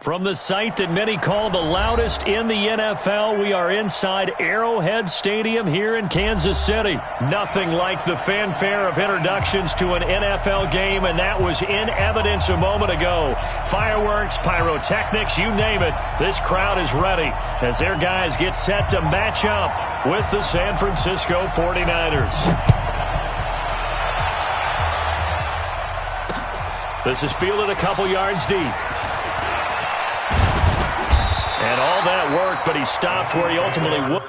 From the site that many call the loudest in the NFL, we are inside Arrowhead Stadium here in Kansas City. Nothing like the fanfare of introductions to an NFL game, and that was in evidence a moment ago. Fireworks, pyrotechnics, you name it, this crowd is ready as their guys get set to match up with the San Francisco 49ers. This is fielded a couple yards deep. And all that work, but he stopped where he ultimately would.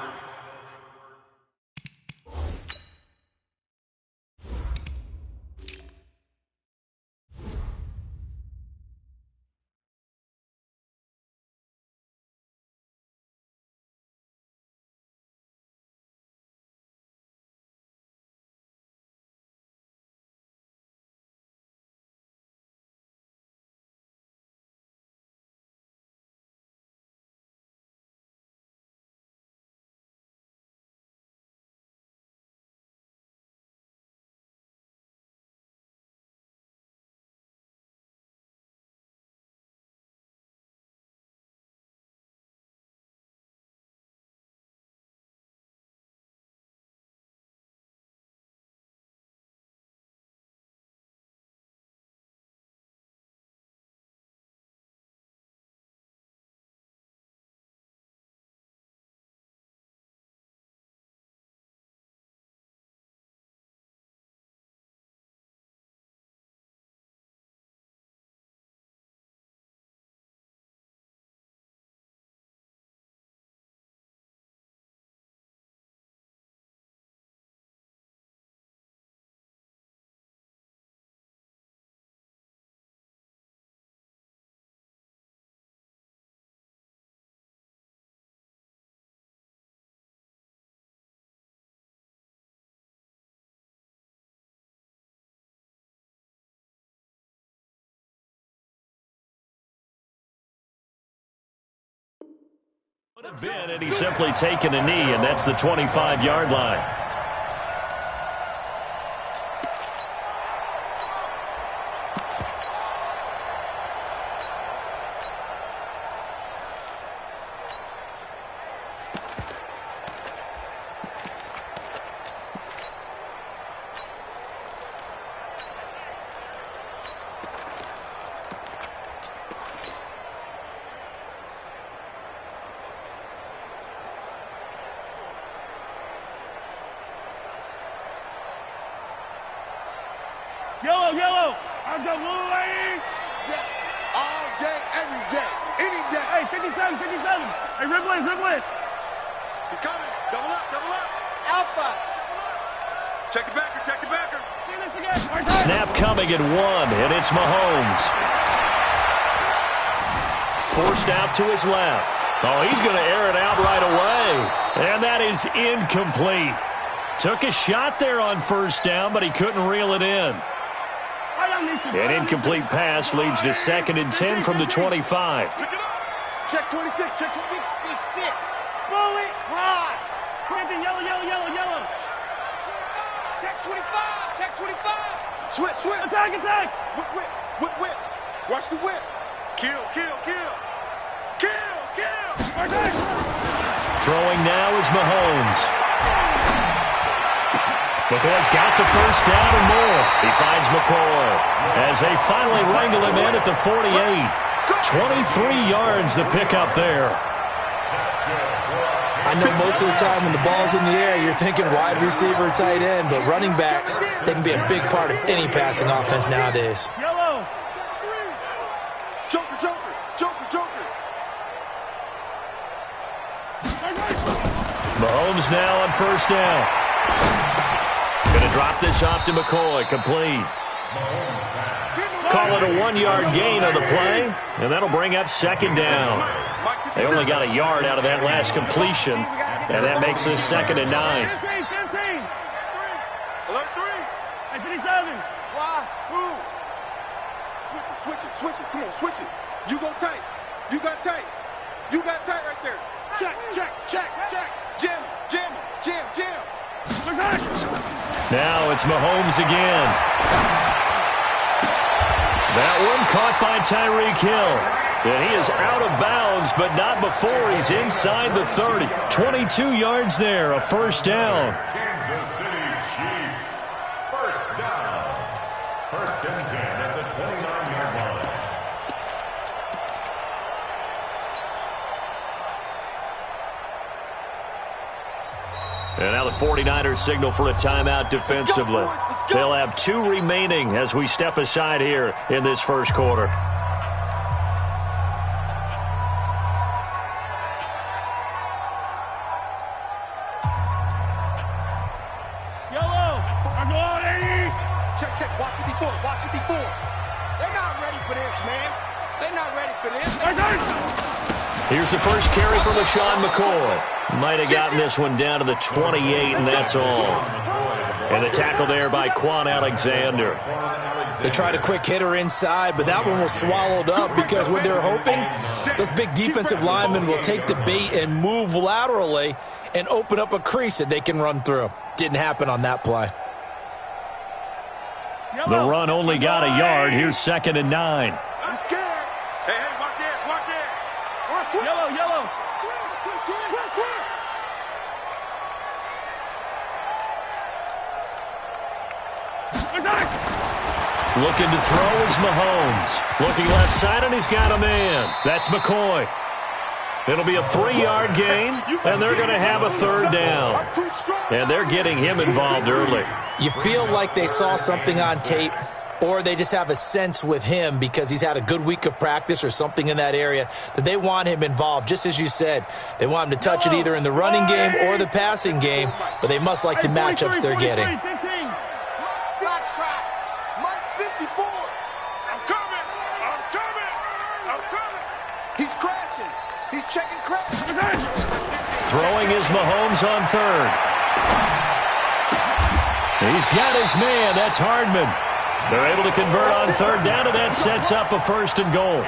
Would have been, and he's simply taken a knee, and that's the 25-yard line. Yellow. I've got blue lane. Yeah. All day, every day, any day. Hey, 57. Hey, ribble it. He's coming. Double up. Alpha. Check the backer. See this again. Snap coming at 1, and it's Mahomes. Forced out to his left. Oh, he's going to air it out right away. And that is incomplete. Took a shot there on first down, but he couldn't reel it in. An incomplete pass leads to 2nd and 10 from the 25. Check 26. Bullet high. Yellow. Check 25. Switch. Attack. Whip. Watch the whip. Kill. Throwing now is Mahomes. McCoy's got the first down and more. He finds McCoy as they finally wrangle him in at the 48. 23 yards the pickup there. I know most of the time when the ball's in the air, you're thinking wide receiver, tight end, but running backs, they can be a big part of any passing offense nowadays. Yellow. Joker. Mahomes now on first down. Going to drop this off to McCoy, complete. Call it a 1-yard gain on the play, and that'll bring up 2nd down. They only got a yard out of that last completion, and that makes this 2nd and 9. 15. Alert 3. Hey, 57. Why? Who? Switch it. Come on, switch it. You go tight. You got tight right there. Check. Jam. Now it's Mahomes again. That one caught by Tyreek Hill. And he is out of bounds, but not before he's inside the 30. 22 yards there, a first down. Kansas City Chiefs. First down. First and 10 at the 29-yard line. And now the 49ers signal for a timeout defensively. They'll have 2 remaining as we step aside here in this first quarter. Yellow! I'm going, 80! Check, check, watch 54, watch 54. They're not ready for this, man. They're not ready for this. Here's the first carry from LaShawn McCoy. Might have gotten this one down to the 28, and that's all. And the tackle there by Quan Alexander. They tried a quick hitter inside, but that one was swallowed up because what they're hoping, those big defensive linemen will take the bait and move laterally and open up a crease that they can run through. Didn't happen on that play. The run only got a yard. Here's 2nd and 9. I'm scared. Hey, hey, watch this, watch this. Yellow, yellow. Looking to throw is Mahomes. Looking left side, and he's got a man. That's McCoy. It'll be a 3-yard gain, and they're going to have a 3rd down. And they're getting him involved early. You feel like they saw something on tape, or they just have a sense with him because he's had a good week of practice or something in that area that they want him involved. Just as you said, they want him to touch it either in the running game or the passing game, but they must like the matchups they're getting. He's crashing. He's checking crash. Throwing is Mahomes on 3rd. He's got his man. That's Hardman. They're able to convert on 3rd down, and that sets up a 1st and goal.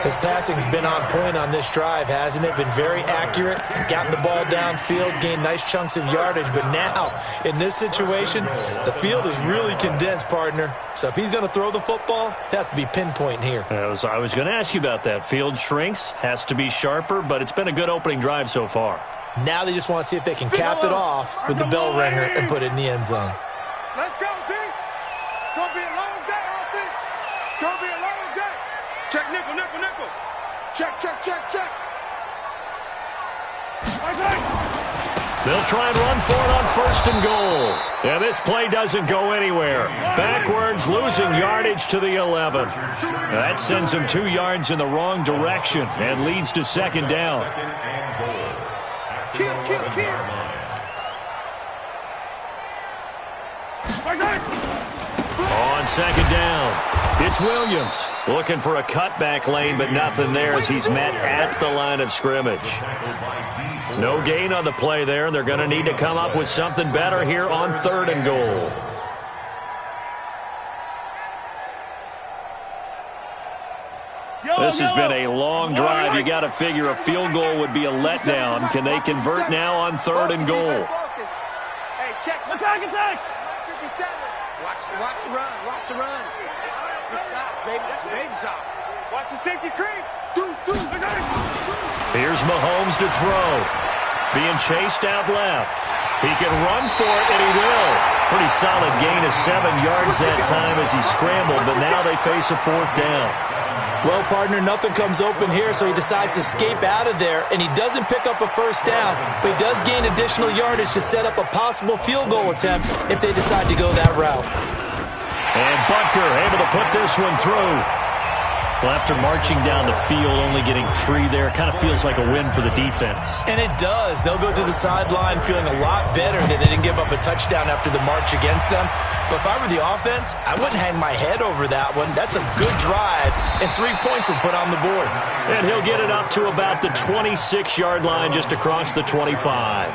His passing's been on point on this drive, hasn't it? Been very accurate, gotten the ball downfield, gained nice chunks of yardage. But now, in this situation, the field is really condensed, partner. So if he's going to throw the football, they have to be pinpoint here. I was going to ask you about that. Field shrinks, has to be sharper, but it's been a good opening drive so far. Now they just want to see if they can cap it off with the bell ringer and put it in the end zone. Let's go, D. It's going to be a long day, offense. It's going to be a long day. Check nickel, nickel, nickel. Check, check, check, check. They'll try and run for it on 1st and goal. And this play doesn't go anywhere. Backwards, losing yardage to the 11. That sends them 2 yards in the wrong direction and leads to 2nd down. Kill, kill, kill. On 2nd down, it's Williams looking for a cutback lane, but nothing there as he's met at the line of scrimmage. No gain on the play there, and they're going to need to come up with something better here on 3rd and goal. This has been a long drive. You got to figure a field goal would be a letdown. Can they convert now on 3rd and goal? Hey, check. Attack, attack. 57. Watch the run. Watch the run. Good shot, baby. That's a baby shot. Watch the safety creep. Here's Mahomes to throw. Being chased out left. He can run for it, and he will. Pretty solid gain of 7 yards that time as he scrambled, but now they face a 4th down. Well, partner, nothing comes open here, so he decides to escape out of there, and he doesn't pick up a 1st down, but he does gain additional yardage to set up a possible field goal attempt if they decide to go that route. And Butker able to put this one through. Well, after marching down the field, only getting 3 there, kind of feels like a win for the defense. And it does. They'll go to the sideline feeling a lot better that they didn't give up a touchdown after the march against them. But if I were the offense, I wouldn't hang my head over that one. That's a good drive, and 3 points were put on the board. And he'll get it up to about the 26-yard line, just across the 25.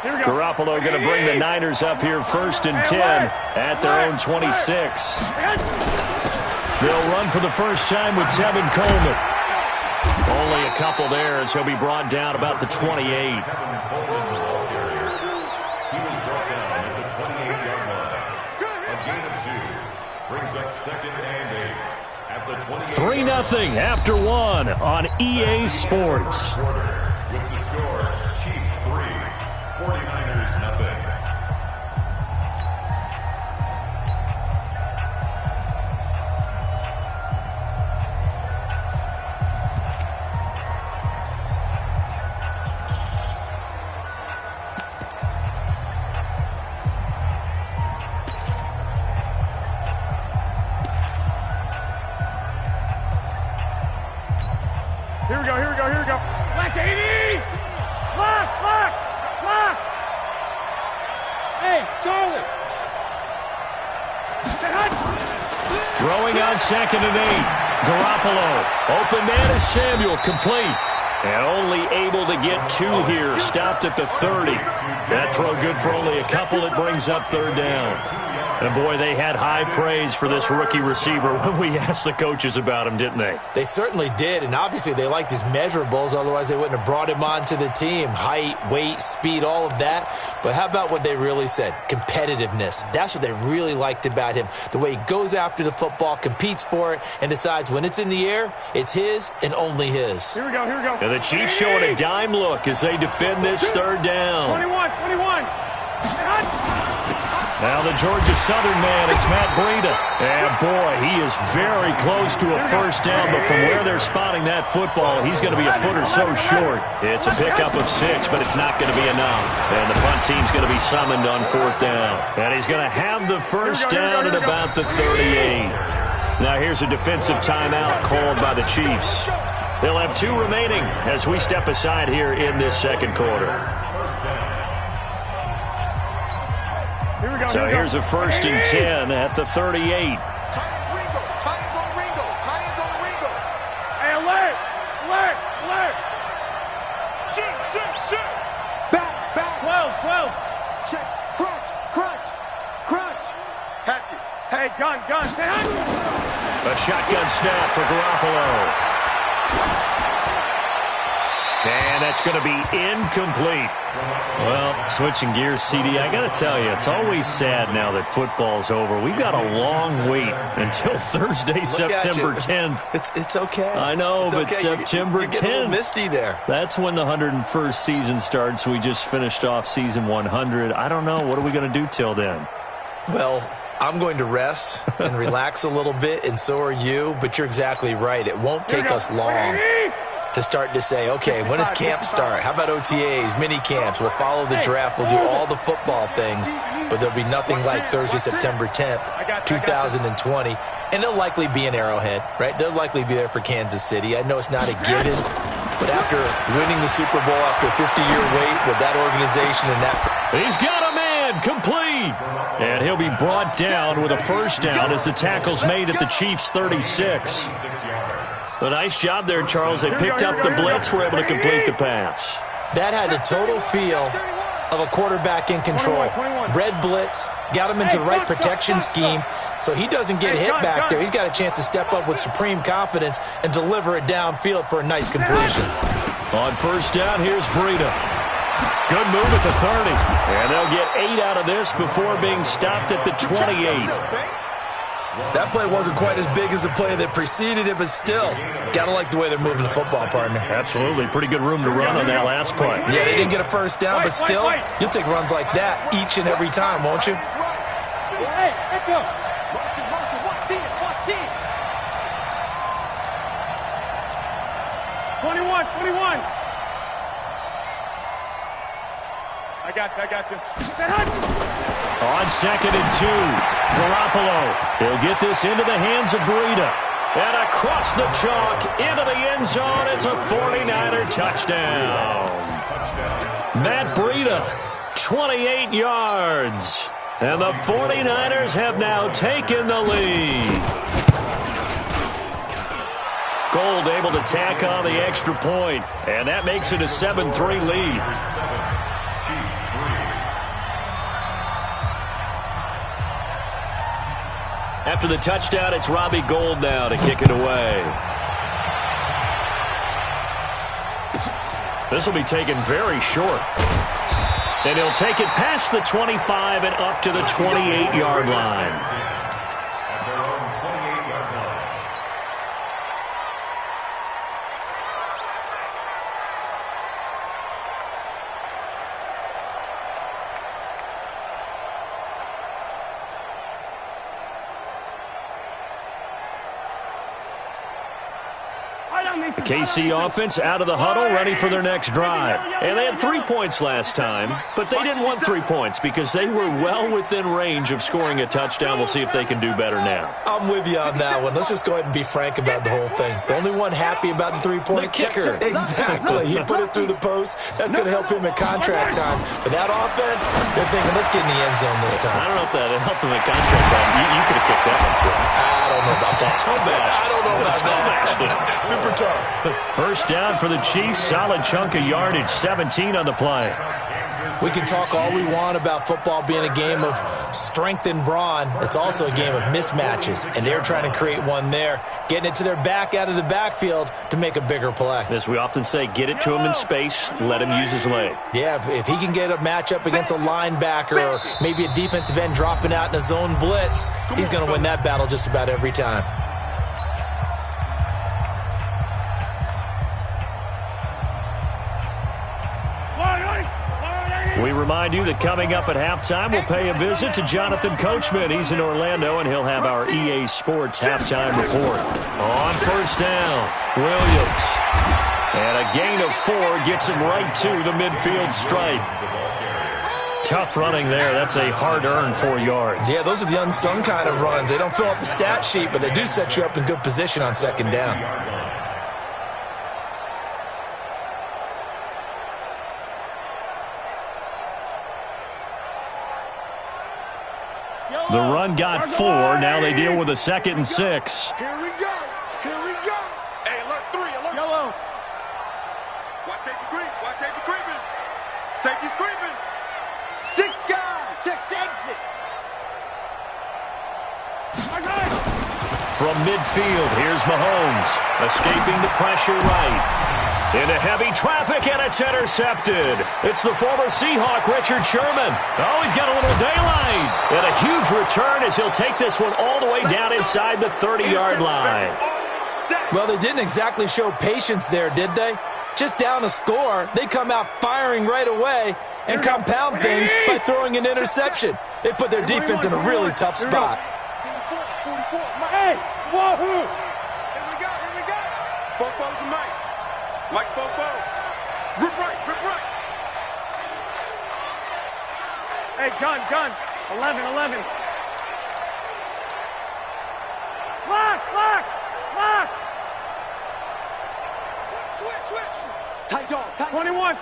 Garoppolo going to bring the Niners up here 1st and 10 at their own 26. They'll run for the first time with Tevin Coleman. Only a couple there as he'll be brought down about the 28. 3-0 after 1 on EA Sports. With the score, Chiefs 3, 49ers 0. Here we go. Black 80! Black! Hey, Charlie! Throwing on 2nd and 8. Garoppolo. Open man is Samuel. Complete. And only able to get 2 here. Stopped at the 30. That throw good for only a couple. It brings up 3rd down. And, boy, they had high praise for this rookie receiver when we asked the coaches about him, didn't they? They certainly did, and obviously they liked his measurables. Otherwise, they wouldn't have brought him onto the team. Height, weight, speed, all of that. But how about what they really said? Competitiveness. That's what they really liked about him. The way he goes after the football, competes for it, and decides when it's in the air, it's his and only his. Here we go. And the Chiefs showing a dime look as they defend this 3rd down. 21. Now the Georgia Southern man, it's Matt Breida. And, boy, he is very close to a 1st down, but from where they're spotting that football, he's going to be a foot or so short. It's a pickup of 6, but it's not going to be enough. And the punt team's going to be summoned on 4th down. And he's going to have the 1st down at about the 38. Now here's a defensive timeout called by the Chiefs. They'll have 2 remaining as we step aside here in this 2nd quarter. So here's a 1st and 10 at the 38. Hey, alert! Shoot! Back! 12! Check! Crunch! Catch it! Hey, gun! A shotgun snap for Garoppolo. And that's going to be incomplete. Well, switching gears, CD, I got to tell you, it's always sad now that football's over. We've got a long wait until Thursday, September 10th. It's okay. I know, it's but okay. September 10th. You're getting a little misty there. That's when the 101st season starts. We just finished off season 100. I don't know. What are we going to do till then? Well, I'm going to rest and relax a little bit, and so are you. But you're exactly right. It won't take us long to start to say, okay, when does camp start? How about OTAs, mini camps? We'll follow the draft. We'll do all the football things, but there'll be nothing like Thursday, September 10th, 2020. And they'll likely be in Arrowhead, right? They'll likely be there for Kansas City. I know it's not a given, but after winning the Super Bowl after a 50-year wait with that organization and that... He's got a man, complete. And he'll be brought down with a 1st down as the tackle's made at the Chiefs' 36. A nice job there, Charles. They picked up the blitz, were able to complete the pass. That had the total feel of a quarterback in control. Red blitz, got him into the right protection scheme, so he doesn't get hit back there. He's got a chance to step up with supreme confidence and deliver it downfield for a nice completion. On 1st down, here's Breida. Good move at the 30. And they'll get 8 out of this before being stopped at the 28. That play wasn't quite as big as the play that preceded it, but still, gotta like the way they're moving the football, partner. Absolutely. Pretty good room to run on that last play. Yeah, they didn't get a 1st down, but still, you'll take runs like that each and every time, won't you? Hey, let's go. Motion. 21. I got you. On 2nd and 2, Garoppolo. He'll get this into the hands of Breida. And across the chalk, into the end zone. It's a 49er touchdown. Matt Breida, 28 yards. And the 49ers have now taken the lead. Gold able to tack on the extra point. And that makes it a 7-3 lead. After the touchdown, it's Robbie Gould now to kick it away. This will be taken very short. And he'll take it past the 25 and up to the 28-yard line. The KC offense out of the huddle, ready for their next drive. And they had 3 points last time, but they didn't want 3 points because they were well within range of scoring a touchdown. We'll see if they can do better now. I'm with you on that one. Let's just go ahead and be frank about the whole thing. The only one happy about the three-point kicker. Exactly. He put it through the post. That's going to help him at contract time. But that offense, they're thinking, let's get in the end zone this time. I don't know if that helped him at contract time. You could have kicked that one through. I don't know about that. I don't know about that. Super tough. First down for the Chiefs. Solid chunk of yardage. 17 on the play. We can talk all we want about football being a game of strength and brawn. It's also a game of mismatches, and they're trying to create one there, getting it to their back out of the backfield to make a bigger play. As we often say, get it to him in space, let him use his leg. Yeah, if he can get a matchup against a linebacker or maybe a defensive end dropping out in a zone blitz, he's going to win that battle just about every time. We remind you that coming up at halftime, we'll pay a visit to Jonathan Coachman. He's in Orlando, and he'll have our EA Sports halftime report. On first down, Williams. And a gain of 4 gets him right to the midfield stripe. Tough running there. That's a hard-earned 4 yards. Yeah, those are the unsung kind of runs. They don't fill up the stat sheet, but they do set you up in good position on second down. The run got 4. Now they deal with a 2nd and 6. Here we go. Here we go. Hey, alert 3. Alert. Yellow. Watch safety creep. Watch safety creeping. Safety's creeping. 6 guys. Check the exit. From midfield, here's Mahomes. Escaping the pressure right. Into heavy traffic, and it's intercepted. It's the former Seahawk, Richard Sherman. Oh, he's got a little daylight. And a huge return as he'll take this one all the way down inside the 30-yard line. Well, they didn't exactly show patience there, did they? Just down a score, they come out firing right away and compound things by throwing an interception. They put their defense in a really tough spot. Hey, wahoo! Here we go. Here we go. Bobo's and Mike. Mike's Bobo. Rip right. Rip right. Hey, gun. 11. Lock. Switch. Tight dog. 21.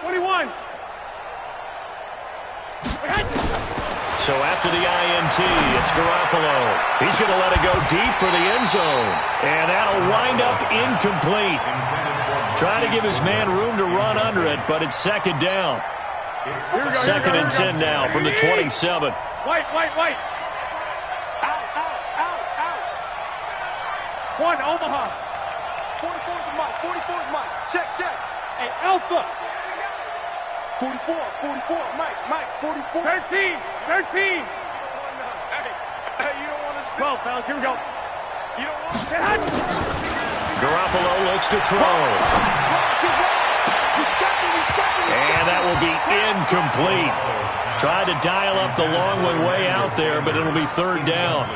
So after the INT, it's Garoppolo. He's going to let it go deep for the end zone. And that'll wind up incomplete. Trying to give his man room to run under it, but it's 2nd down. 2nd and 10 now from the 27. White. Out. 1, Omaha. 44's Mike. Check. Hey, Alpha. 44, Mike, 44. 13. Hey, you don't want to see. 12, fellas, here we go. You don't want to see. Garoppolo looks to throw. He's checking. And that will be incomplete. Tried to dial up the long one way out there, but it'll be 3rd down.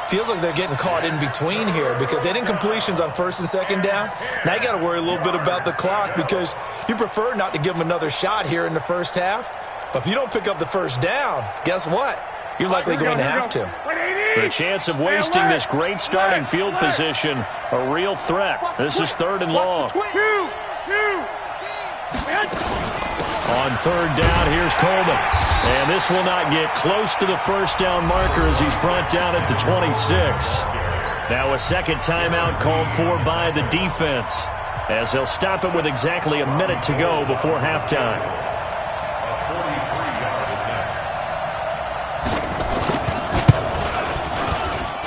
Feels like they're getting caught in between here because they didn't completions on 1st and 2nd down. Now you got to worry a little bit about the clock because you prefer not to give them another shot here in the first half. But if you don't pick up the 1st down, guess what? You're likely going to have to. The chance of wasting this great starting field position, a real threat. This is 3rd and long. On 3rd down, here's Coleman. And this will not get close to the 1st down marker as he's brought down at the 26. Now a 2nd timeout called for by the defense as they'll stop it with exactly a minute to go before halftime.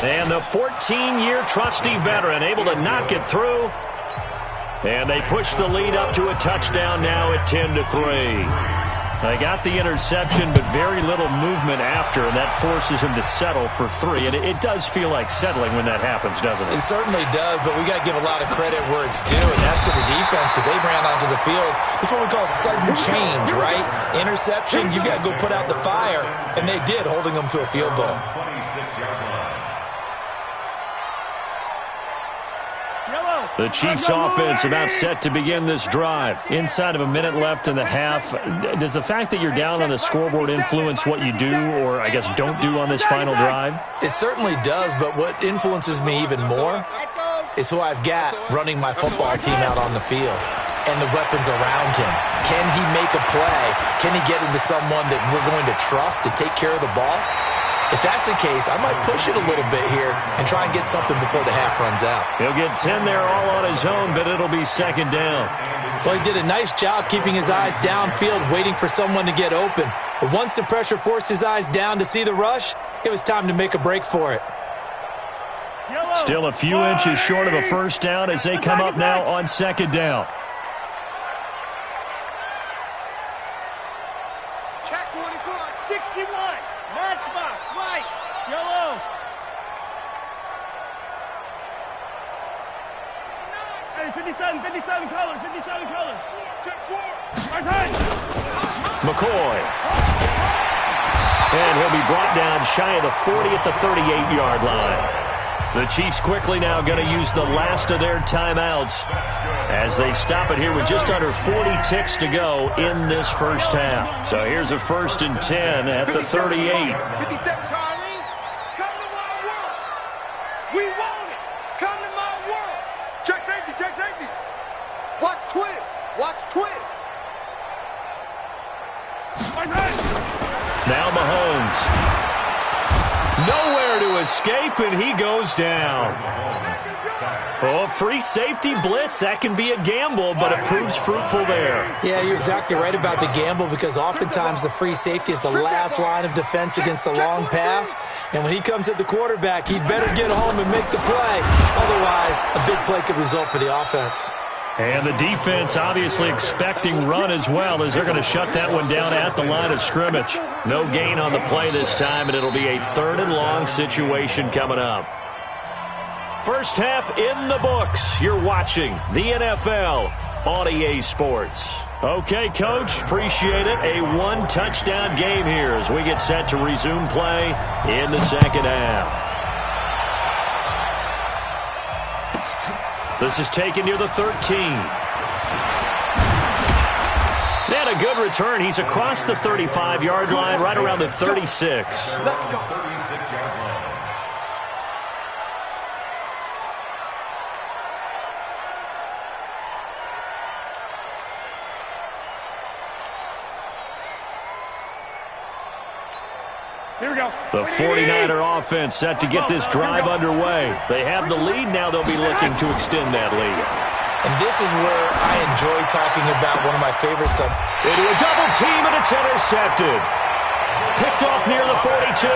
And the 14-year trusty veteran able to knock it through. And they push the lead up to a touchdown now at 10-3. They got the interception, but very little movement after, and that forces him to settle for 3. And it does feel like settling when that happens, doesn't it? It certainly does, but we got to give a lot of credit where it's due, and that's to the defense because they ran onto the field. This is what we call sudden change, right? Interception, you got to go put out the fire, and they did, holding them to a field goal. 26-yard line. The Chiefs offense about set to begin this drive. Inside of a minute left in the half. Does the fact that you're down on the scoreboard influence what you do or, I guess, don't do on this final drive? It certainly does, but what influences me even more is who I've got running my football team out on the field and the weapons around him. Can he make a play? Can he get into someone that we're going to trust to take care of the ball? If that's the case, I might push it a little bit here and try and get something before the half runs out. He'll get 10 there all on his own, but it'll be second down. Well, he did a nice job keeping his eyes downfield, waiting for someone to get open. But once the pressure forced his eyes down to see the rush, it was time to make a break for it. Still a few inches short of a first down as they come up now on second down. Check 24, 61. Matchbox, light, yellow. Hey, 57 colors, 57 colors. Check 4. Right side. McCoy. And he'll be brought down shy of the 40 at the 38-yard line. The Chiefs quickly now going to use the last of their timeouts as they stop it here with just under 40 ticks to go in this first half. So here's a 1st and 10 at the 38. 57, Charlie. Come to my world. We want it. Come to my world. Check safety, check safety. Watch twins. Watch twins. Now Mahomes. Nowhere to escape, and he goes down. Oh, free safety blitz. That can be a gamble, but it proves fruitful there. Yeah, you're exactly right about the gamble because oftentimes the free safety is the last line of defense against a long pass. And when he comes at the quarterback, he'd better get home and make the play. Otherwise, a big play could result for the offense. And the defense obviously expecting run as well as they're going to shut that one down at the line of scrimmage. No gain on the play this time, and it'll be a 3rd and long situation coming up. First half in the books. You're watching the NFL on EA Sports. Okay, Coach, appreciate it. A 1-touchdown game here as we get set to resume play in the second half. This is taken near the 13. And a good return. He's across the 35-yard line, right around the 36. Let's go. 36-yard line. Here we go. The 49er offense set to get this drive underway. They have the lead. Now they'll be looking to extend that lead. And this is where I enjoy talking about one of my favorite Into a double team, and it's intercepted. Picked off near the 42.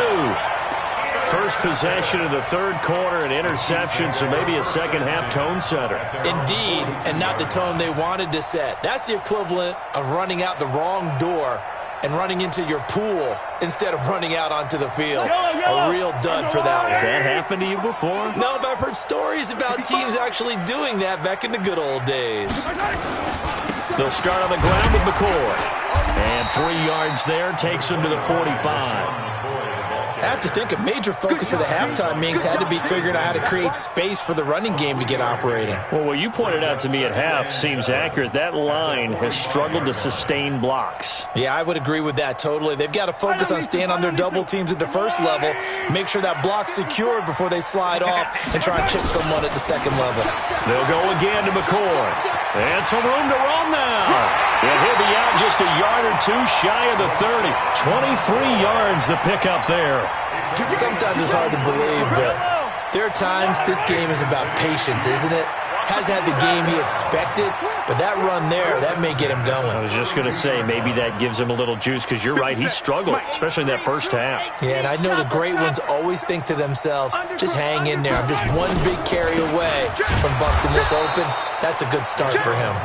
First possession of the 3rd quarter, an interception, so maybe a second-half tone setter. Indeed, and not the tone they wanted to set. That's the equivalent of running out the wrong door and running into your pool instead of running out onto the field. A real dud for that one. Has that happened to you before? No, but I've heard stories about teams actually doing that back in the good old days. They'll start on the ground with McCoy. And 3 yards there takes him to the 45. I have to think a major focus of the halftime meetings had to be figuring out how to create space for the running game to get operating. Well, what you pointed out to me at half seems accurate. That line has struggled to sustain blocks. Yeah, I would agree with that totally. They've got to focus on staying on their double teams at the first level, make sure that block's secured before they slide off and try and chip someone at the second level. They'll go again to McCoy. And some room to run now. And he'll be out just a yard or two shy of the 30. 23 yards the pickup there. Sometimes it's hard to believe, but there are times this game is about patience, isn't it? Hasn't had the game he expected, but that run there, that may get him going. I was just going to say, maybe that gives him a little juice, because you're right, he struggled, especially in that first half. Yeah, and I know the great ones always think to themselves, just hang in there. I'm just one big carry away from busting this open. That's a good start for him.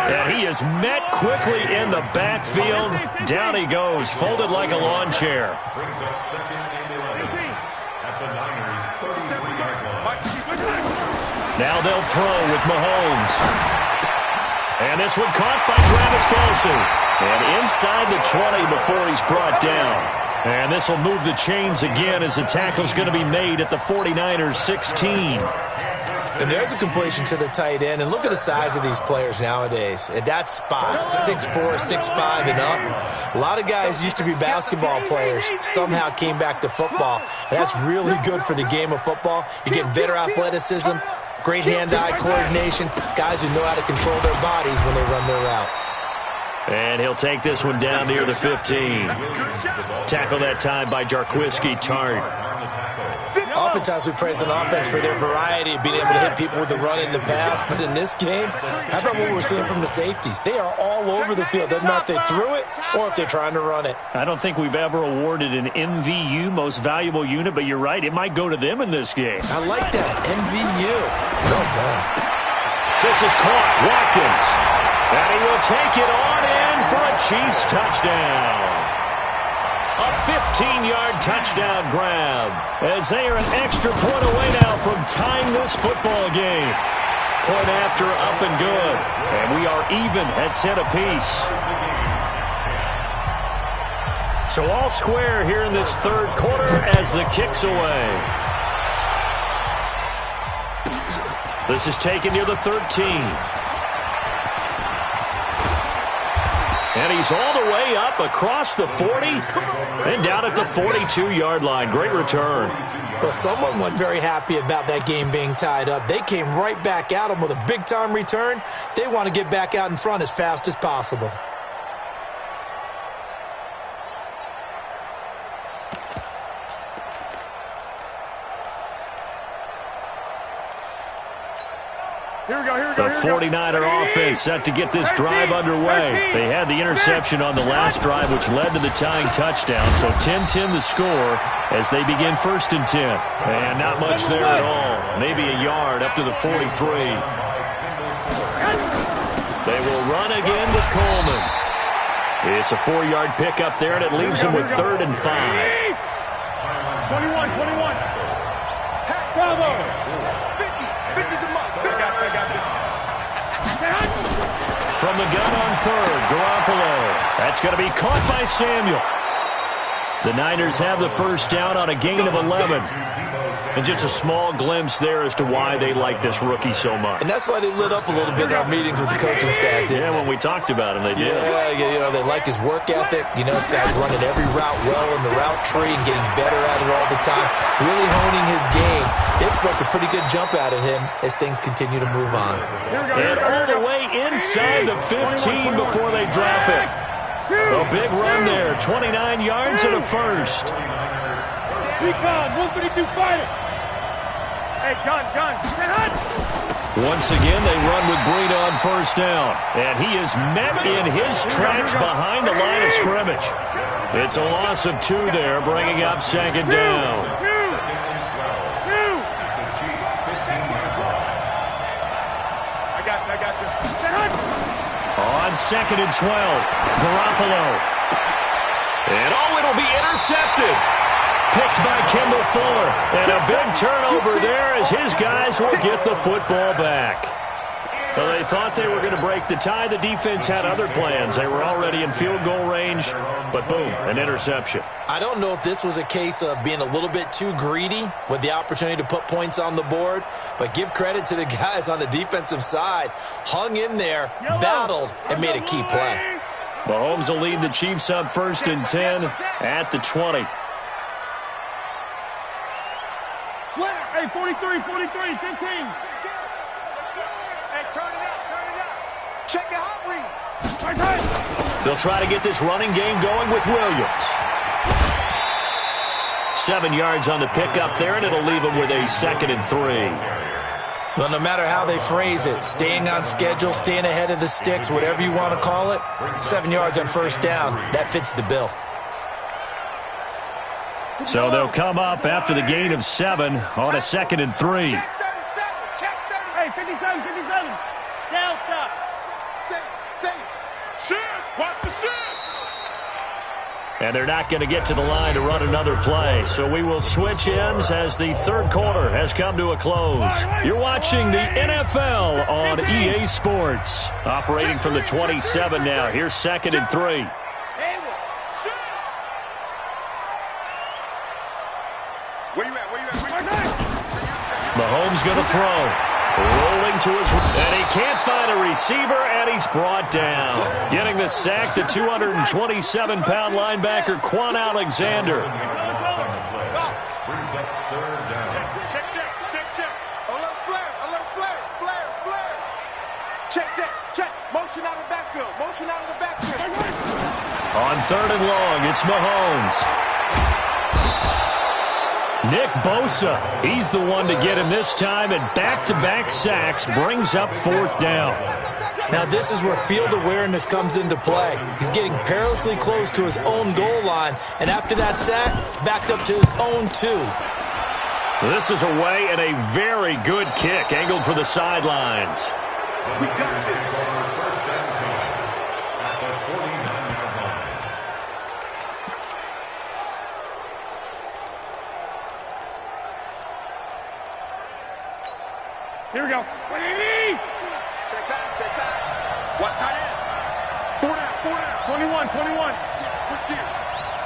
And he is met quickly in the backfield. Down he goes, folded like a lawn chair. Brings up second and 11 at the Niners' 33-yard line. Now they'll throw with Mahomes. And this one caught by Travis Kelce. And inside the 20 before he's brought down. And this will move the chains again as the tackle's going to be made at the 49ers 16. And there's a completion to the tight end. And look at the size of these players nowadays. At that spot, 6'4", 6'5", and up. A lot of guys used to be basketball players, somehow came back to football. And that's really good for the game of football. You get better athleticism, great hand-eye coordination, guys who know how to control their bodies when they run their routes. And he'll take this one down near the 15. Tackle that time by Jarquiski Tart. Oftentimes we praise an offense for their variety of being able to hit people with the run in the pass, but in this game, how about what we're seeing from the safeties? They are all over the field. Doesn't matter if they threw it or if they're trying to run it. I don't think we've ever awarded an MVU, most valuable unit, but you're right, it might go to them in this game. I like that, MVU. Well done. This is caught, Watkins. And he will take it on in for a Chiefs touchdown. A 15-yard touchdown grab, as they are an extra point away now from tying this football game. Point after, up and good. And we are even at 10 apiece. So all square here in this third quarter as the kick's away. This is taken near the 13. And he's all the way up across the 40 and down at the 42-yard line. Great return. Well, someone wasn't very happy about that game being tied up. They came right back at him with a big-time return. They want to get back out in front as fast as possible. The 49er offense set to get this drive underway. They had the interception on the last drive, which led to the tying touchdown. So 10-10 the score as they begin 1st and 10. And not much there at all. Maybe a yard up to the 43. They will run again with Coleman. It's a 4-yard pickup there, and it leaves them with 3rd and 5. 21. Bravo. From the gun on 3rd, Garoppolo. That's going to be caught by Samuel. The Niners have the first down on a gain of 11. And just a small glimpse there as to why they like this rookie so much. And that's why they lit up a little bit in our meetings with the coaching staff, didn't when we talked about him, they did. Yeah, they like his work ethic. You know, this guy's running every route well in the route tree and getting better at it all the time, really honing his game. They expect a pretty good jump out of him as things continue to move on. And all the way inside the 15 before they drop it. A big run there, 29 yards and a first. Recon, 132 fighter. Hey, gun. Once again, they run with Breida on first down. And he is met in his tracks behind the line of scrimmage. It's a loss of 2 there, bringing up 2nd down. I got you. On 2nd and 12, Garoppolo. And it'll be intercepted. Picked by Kendall Fuller. And a big turnover there as his guys will get the football back. Well, they thought they were going to break the tie. The defense had other plans. They were already in field goal range, but boom, an interception. I don't know if this was a case of being a little bit too greedy with the opportunity to put points on the board, but give credit to the guys on the defensive side. Hung in there, battled, and made a key play. Mahomes will lead the Chiefs up 1st and 10 at the 20. Hey, 43, 15. Hey, turn it up. Check the hot read. They'll try to get this running game going with Williams. 7 yards on the pickup there, and it'll leave them with a 2nd and 3. Well, no matter how they phrase it, staying on schedule, staying ahead of the sticks, whatever you want to call it, 7 yards on first down, that fits the bill. So they'll come up after the gain of 7 on a 2nd and 3. Check 37. Check 37. Hey, 57, 57. Delta. Say. Shit. Watch the shit. And they're not going to get to the line to run another play. So we will switch ends as the third quarter has come to a close. You're watching the NFL on EA Sports. Operating from the 27 now. Here's 2nd and 3. Mahomes going to throw. Rolling to his right. And he can't find a receiver, and he's brought down. Getting the sack, the 227-pound linebacker, Quan Alexander. Check. Alert flare. Check. Motion out of the backfield. On 3rd and long, it's Mahomes. Nick Bosa, he's the one to get him this time, and back-to-back sacks brings up 4th down. Now this is where field awareness comes into play. He's getting perilously close to his own goal line, and after that sack, backed up to his own 2. This is away and a very good kick, angled for the sidelines. We got this. First and 10 at the 49-yard line. Here we go. Check back. Watch tight end. 4 down. 21. Switch gears.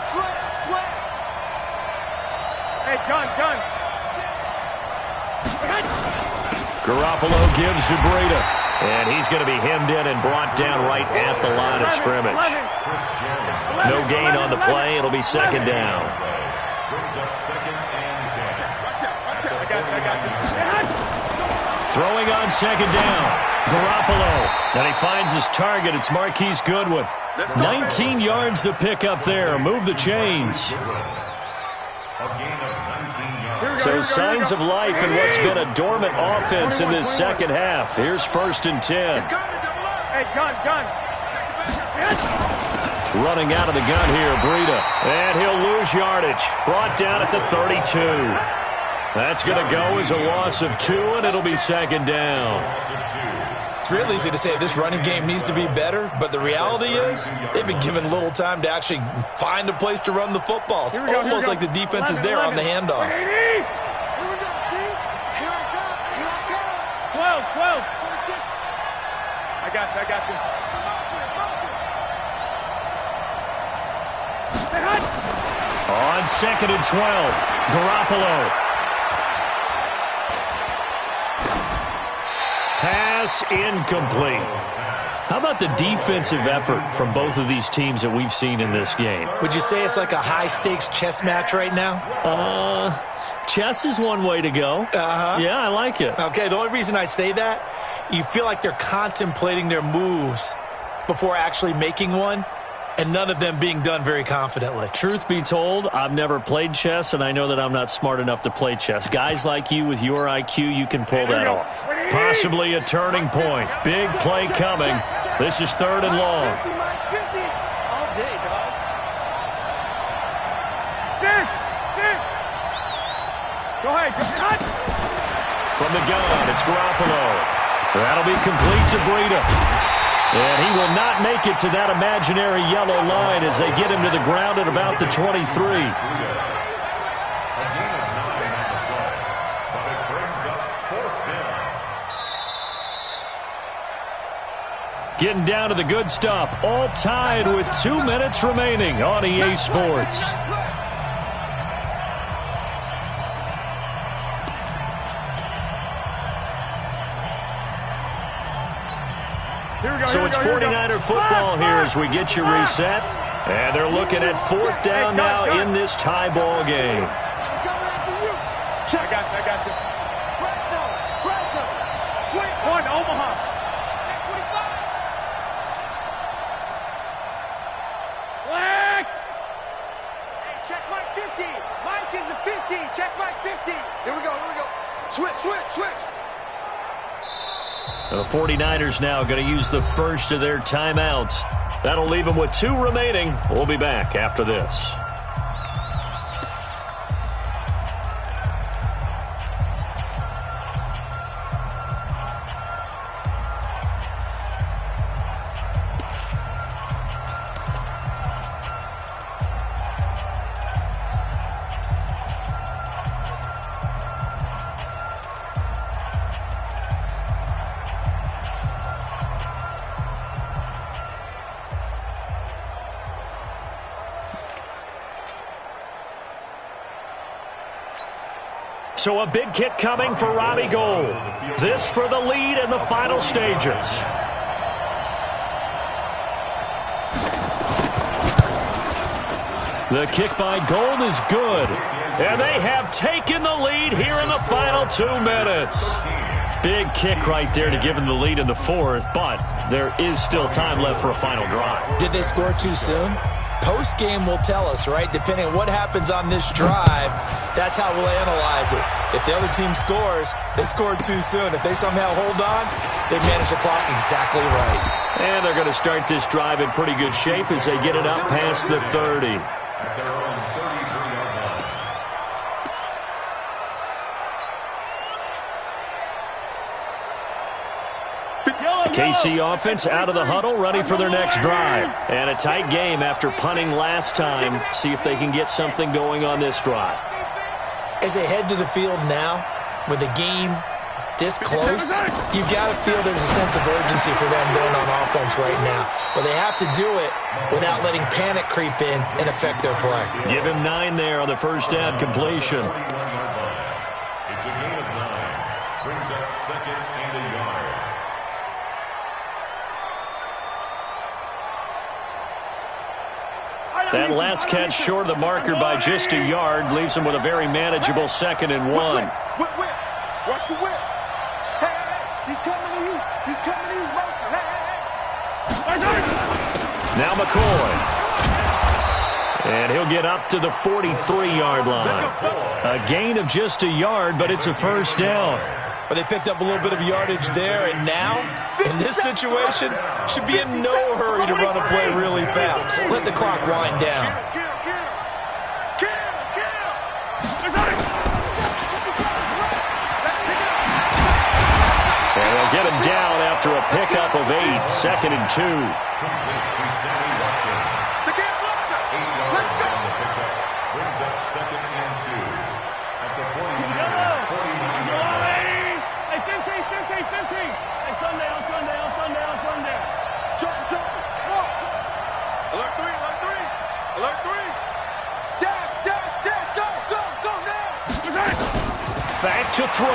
Slam. Hey, gun. Garoppolo gives to Breida, and he's going to be hemmed in and brought down right at the line of scrimmage. No gain on the play. It'll be 2nd down. Brings up 2nd and 10. Watch out. I got you. Throwing on 2nd down. Garoppolo. And he finds his target. It's Marquise Goodwin. 19 yards to pick up there. Move the chains. So signs of life in what's been a dormant offense in this second half. Here's 1st and 10. Hey, gun. Running out of the gun here, Breida. And he'll lose yardage. Brought down at the 32. That's going to go as a loss of 2, and it'll be 2nd down. It's real easy to say this running game needs to be better, but the reality is they've been given little time to actually find a place to run the football. It's almost like the defense is there on the handoff. 12. I got this. On 2nd and 12, Garoppolo. Pass incomplete. How about the defensive effort from both of these teams that we've seen in this game? Would you say it's like a high-stakes chess match right now? Chess is one way to go. Yeah, I like it. Okay, the only reason I say that, you feel like they're contemplating their moves before actually making one, and none of them being done very confidently. Truth be told, I've never played chess, and I know that I'm not smart enough to play chess. Guys like you with your IQ, you can pull that off. Possibly a turning point. Big play coming. This is 3rd and long. All day, dog. Go ahead. From the gun, it's Garoppolo. That'll be complete to Breida. And he will not make it to that imaginary yellow line as they get him to the ground at about the 23. Getting down to the good stuff. All tied with 2 minutes remaining on EA Sports. So it's 49er football here as we get you reset. And they're looking at 4th down now in this tie ball game. I got you. One, Omaha. Check 25. Black. Hey, check Mike 50. Mike is a 50. Check Mike 50. Here we go. Switch. The 49ers now going to use the first of their timeouts. That'll leave them with 2 remaining. We'll be back after this. So a big kick coming for Robbie Gould. This for the lead in the final stages. The kick by Gould is good. And they have taken the lead here in the final 2 minutes. Big kick right there to give them the lead in the 4th, but there is still time left for a final drive. Did they score too soon? Post-game will tell us, right? Depending on what happens on this drive, that's how we'll analyze it. If the other team scores, they scored too soon. If they somehow hold on, they manage the clock exactly right. And they're going to start this drive in pretty good shape as they get it up past the 30. At their own 33-yard line. KC offense out of the huddle, ready for their next drive. And a tight game after punting last time. See if they can get something going on this drive. As they head to the field now, with the game this close, you've got to feel there's a sense of urgency for them going on offense right now. But they have to do it without letting panic creep in and affect their play. Give him 9 there on the first down completion. It's a gain of 9. Brings up 2nd and a yard. That last catch short of the marker by just a yard leaves him with a very manageable 2nd and 1. Whip. Watch the whip. Hey, he's coming to you. He's coming to you. Motion. Hey. Now McCoy. And he'll get up to the 43-yard line. A gain of just a yard, but it's a first down. But they picked up a little bit of yardage there, and now, in this situation, should be in no hurry to run a play really fast. Let the clock wind down. And they'll get him down after a pickup of 8, 2nd and 2. Back to throw.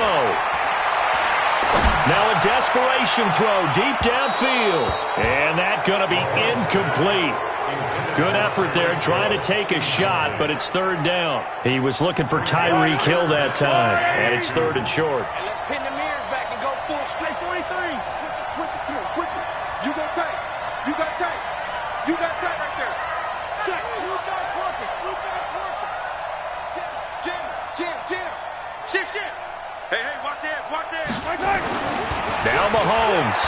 Now a desperation throw deep downfield. And that's going to be incomplete. Good effort there trying to take a shot, but it's 3rd down. He was looking for Tyreek Hill that time, and it's 3rd and short. And let's pin the mirrors back and go full straight 43. Switch it. You got tight. You got tight right there. Check. Blue guy working. Jim. Shift. Hey, watch this. Now Mahomes.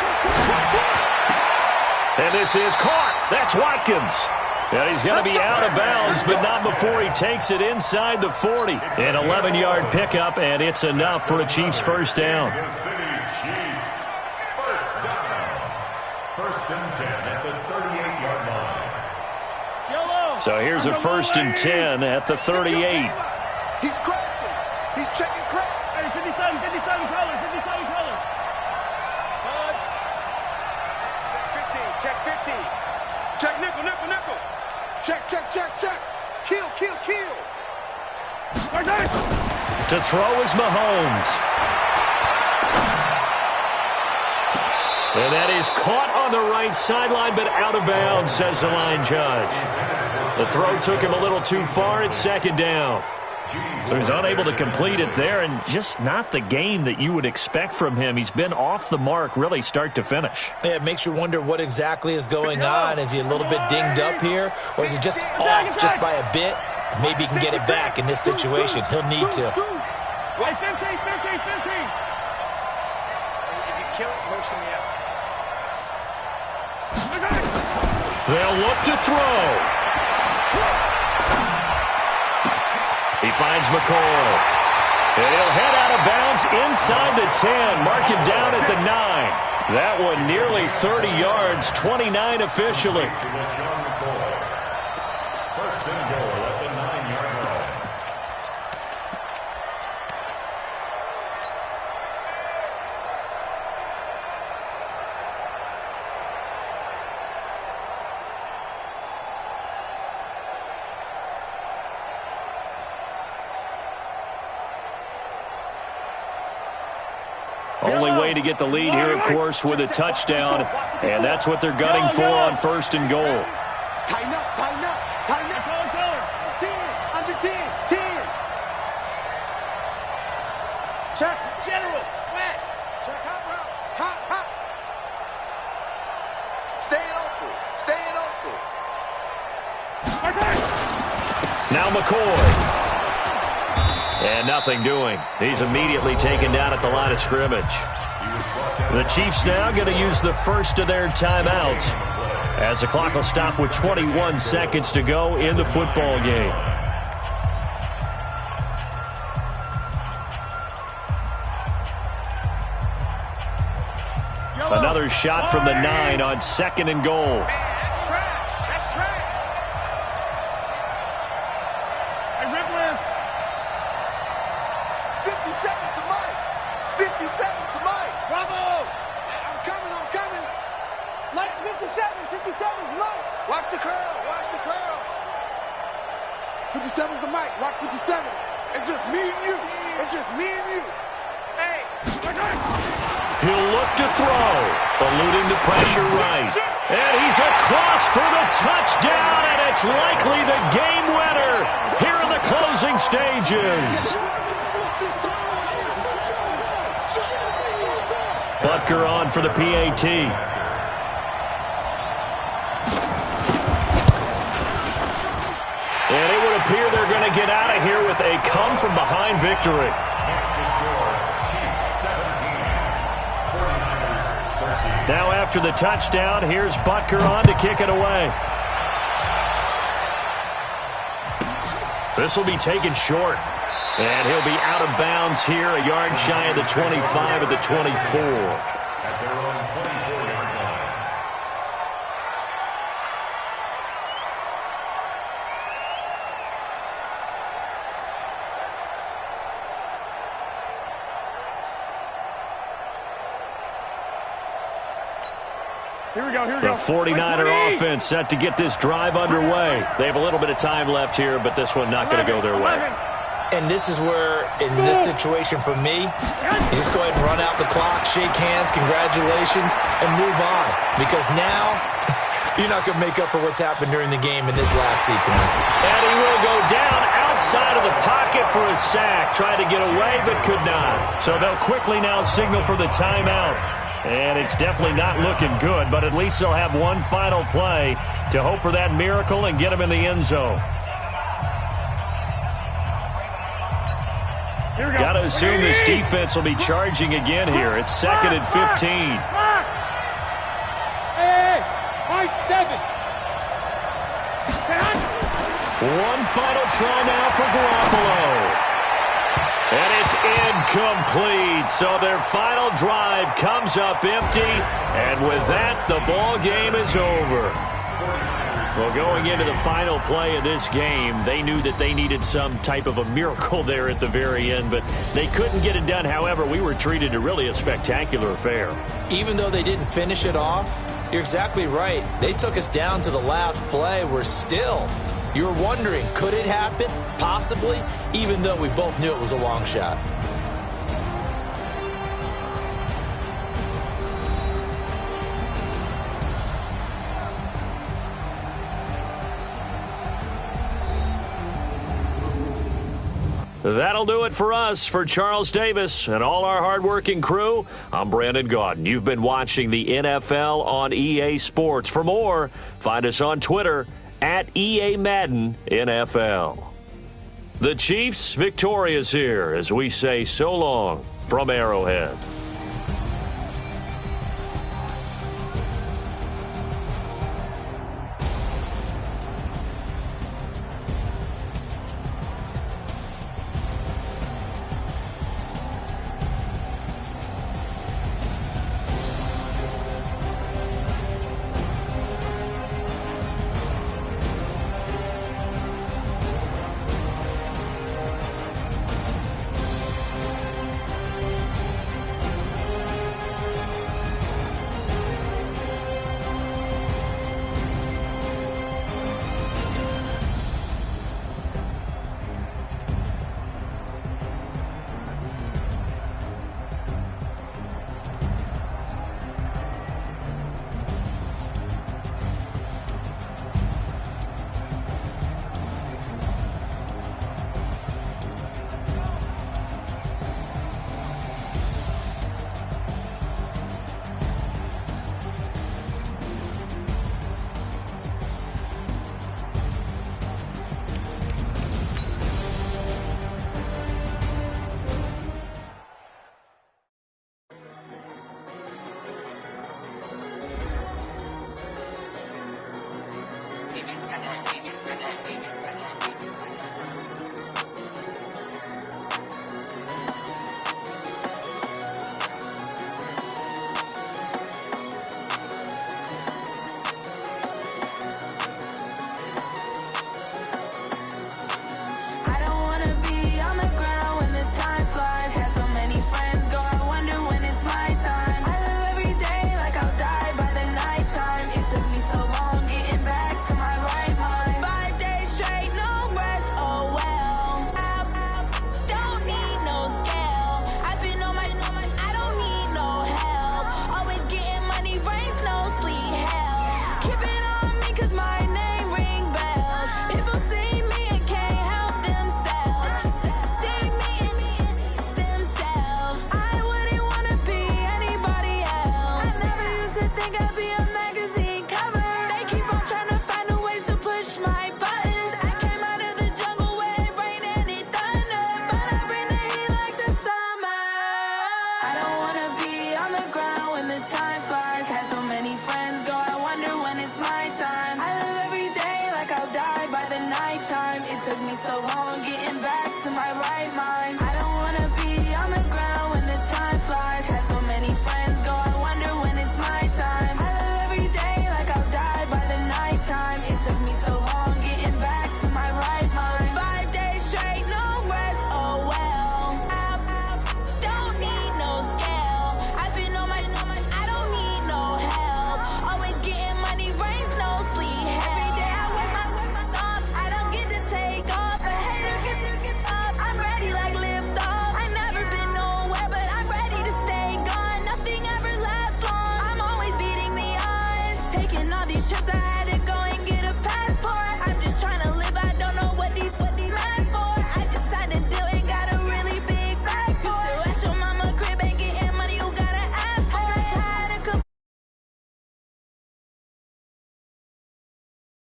And this is caught. That's Watkins. And he's going to be out of bounds, but not before he takes it inside the 40. An 11-yard pickup, and it's enough for a Chiefs first down. Kansas City Chiefs. First down. 1st and 10 at the 38-yard line. So here's a 1st and 10 at the 38. He's crashing. He's checking crash. Hey, 57 colors. Hodge. 15. Check 15. Check nickel. Check. Kill. To throw is Mahomes. And that is caught on the right sideline, but out of bounds, says the line judge. The throw took him a little too far. It's 2nd down. So he's unable to complete it there, and just not the game that you would expect from him. He's been off the mark really start to finish. Yeah, it makes you wonder what exactly is going on. Is he a little bit dinged up here, or is he just off just by a bit? Maybe he can get it back in this situation. He'll need to. Hey, 15. If you kill it, pushing me out. They'll look to throw. He finds McCoy. And he'll head out of bounds inside the 10. Mark him down at the 9. That one nearly 30 yards, 29 officially. First and goal at the 9-yard line. Only way to get the lead here, of course, with a touchdown, and that's what they're gunning for on first and goal. Tighten up, tighten up, tighten up. 10, under 10, 10. Check, general, flash. Check, hot route, hot, hot. Staying open, Now McCoy. And nothing doing. He's immediately taken down at the line of scrimmage. The Chiefs now going to use the first of their timeouts as the clock will stop with 21 seconds to go in the football game. Another shot from the 9 on second and goal. That's trash. Hey, Ripley. 50 seconds to Mike. 50 seconds to Mike. Bravo. I'm coming. Mike's 57 seconds, Mike. Watch the curls. 57's the Mike. Watch 57. It's just me and you. Hey. He'll look to throw, eluding the pressure right. And he's across for the touchdown, and it's likely the game winner here in the closing stages. Butker on for the PAT. And it would appear they're going to get out of here with a come-from-behind victory. Now after the touchdown, here's Butker on to kick it away. This will be taken short. And he'll be out of bounds here, a yard shy of the 25 of the 24. At their own 24-yard line. Here we go. The 49er offense set to get this drive underway. They have a little bit of time left here, but this one not going to go their way. And this is where, in this situation for me, you just go ahead and run out the clock, shake hands, congratulations, and move on. Because now, you're not going to make up for what's happened during the game in this last sequence. And he will go down outside of the pocket for a sack. Tried to get away, but could not. So they'll quickly now signal for the timeout. And it's definitely not looking good, but at least they'll have one final play to hope for that miracle and get them in the end zone. Got to assume this defense will be charging again here. It's second and 15. Hey, 7. One final try now for Garoppolo. And it's incomplete. So their final drive comes up empty. And with that, the ball game is over. Well, going into the final play of this game, they knew that they needed some type of a miracle there at the very end, but they couldn't get it done. However, we were treated to really a spectacular affair. Even though they didn't finish it off, you're exactly right. They took us down to the last play. We're still, you were wondering, could it happen? Possibly, even though we both knew it was a long shot. That'll do it for us. For Charles Davis and all our hardworking crew, I'm Brandon Gaudin. You've been watching the NFL on EA Sports. For more, find us on Twitter at EA Madden NFL. The Chiefs victorious here as we say so long from Arrowhead.